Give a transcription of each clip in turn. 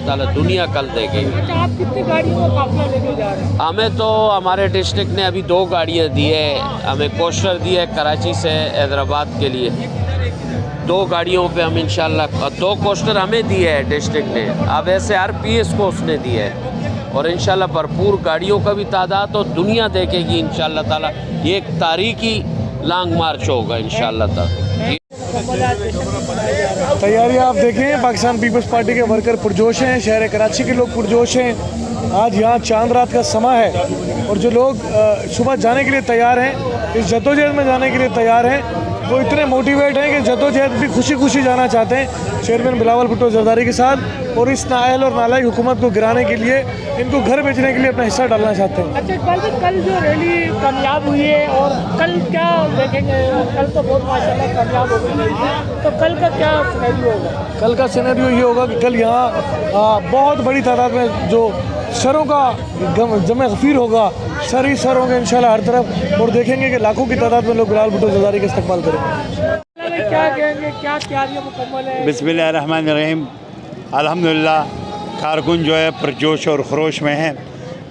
ताला दुनिया कल देखेगी। अच्छा, आप कितनी गाड़ियों का काफिला लेके जा रहे हैं? हमें तो हमारे डिस्ट्रिक्ट ने अभी 2 गाड़ियाँ दी है, हमें कोस्टर दी है कराची से हैदराबाद के लिए। 2 गाड़ियों पे हम इंशाल्लाह 2 कोस्टर हमें दिए है डिस्ट्रिक्ट ने, अब ऐसे RPS को उसने दिए है और इंशाल्लाह भरपूर गाड़ियों का भी तादाद तो दुनिया देखेगी इंशाल्लाह ताला। ये एक तारीखी लॉन्ग मार्च होगा इंशाल्लाह ताला। तैयारी आप देखें, पाकिस्तान पीपल्स पार्टी के वर्कर पुरजोश हैं, शहर कराची के लोग पुरजोश हैं। आज यहाँ चांद रात का समय है और जो लोग सुबह जाने के लिए तैयार हैं, इस जद्दोजहद में जाने के लिए तैयार हैं, वो इतने मोटिवेट हैं कि जद्दोजहद भी खुशी खुशी जाना चाहते हैं चेयरमैन बिलावल भुट्टो जरदारी के साथ, और इस नाअहल और नालायक हुकूमत को गिराने के लिए, इनको घर बेचने के लिए अपना हिस्सा डालना चाहते हैं। अच्छा इकबाल जी, कल जो रैली कामयाब हुई है और कल क्या देखेंगे? कल तो बहुत माशाल्लाह कामयाब हो गई है, तो कल का क्या सिनेरियो होगा? कल का सिनेरियो ये होगा कि कल यहाँ बहुत बड़ी तादाद में जो सरों का जमे गफीर होगा, सर ही सर होंगे इंशाल्लाह हर तरफ, और देखेंगे कि लाखों की तादाद में लोग बिलावल भुट्टो जरदारी का इस्तकबाल करेंगे। क्या कहेंगे, क्या तैयारियाँ मुकम्मल है? बिस्मिल्लाहिर्रहमानिर्रहीम। अल्हम्दुलिल्लाह कारकुन जो है पुरजोश और खरोश में हैं,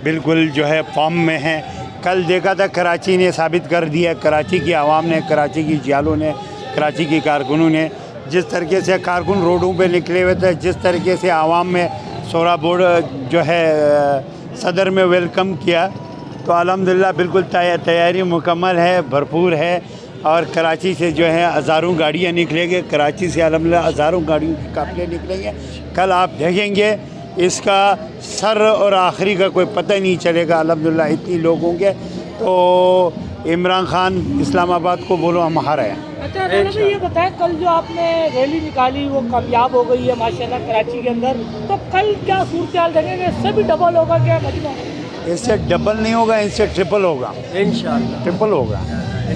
बिल्कुल जो है फॉर्म में हैं। कल देखा था कराची ने साबित कर दिया, कराची की आवाम ने, कराची की जियालों ने, कराची की कारकुनों ने, जिस तरीके से कारकुन रोडों पे निकले हुए थे, जिस तरीके से आवाम में सोरा बोर्ड जो है सदर में वेलकम किया, तो अल्हम्दुलिल्लाह बिल्कुल तैयारी मुकम्मल है, भरपूर है। और कराची से जो है हज़ारों गाड़ियाँ निकलेंगे, कराची से अल्हम्दुलिल्लाह हज़ारों गाड़ियों के काफ़िले निकलेंगे। कल आप देखेंगे इसका सर और आखिरी का कोई पता ही नहीं चलेगा अल्हम्दुलिल्लाह, इतनी लोग होंगे। तो इमरान खान इस्लामाबाद को बोलो हम हारे हैं। अच्छा राना भाई, ये बताएं, कल जो आपने रैली निकाली वो कामयाब हो गई है माशाल्लाह कराची के अंदर, तो कल क्या सूरत हाल देखेंगे? इससे भी डबल होगा क्या मजमा? इससे डबल नहीं होगा, इससे ट्रिपल होगा इंशाल्लाह, ट्रिपल होगा।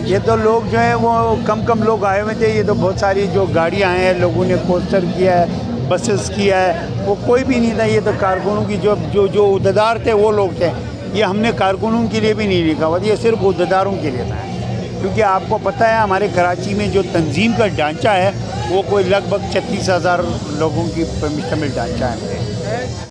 ये तो लोग जो है वो कम लोग आए हुए थे, ये तो बहुत सारी जो गाड़ियाँ हैं, लोगों ने कोस्टर किया है, बसेस किया है, वो कोई भी नहीं था। ये तो कारकुनों की जो उहदेदार थे वो लोग थे। ये हमने कारकुनों के लिए भी नहीं लिखा हुआ, ये सिर्फ उहदेदारों के लिए था, क्योंकि आपको पता है हमारे कराची में जो तंजीम का ढांचा है वो कोई लगभग 36,000 लोगों की मुश्तमिल ढांचा है।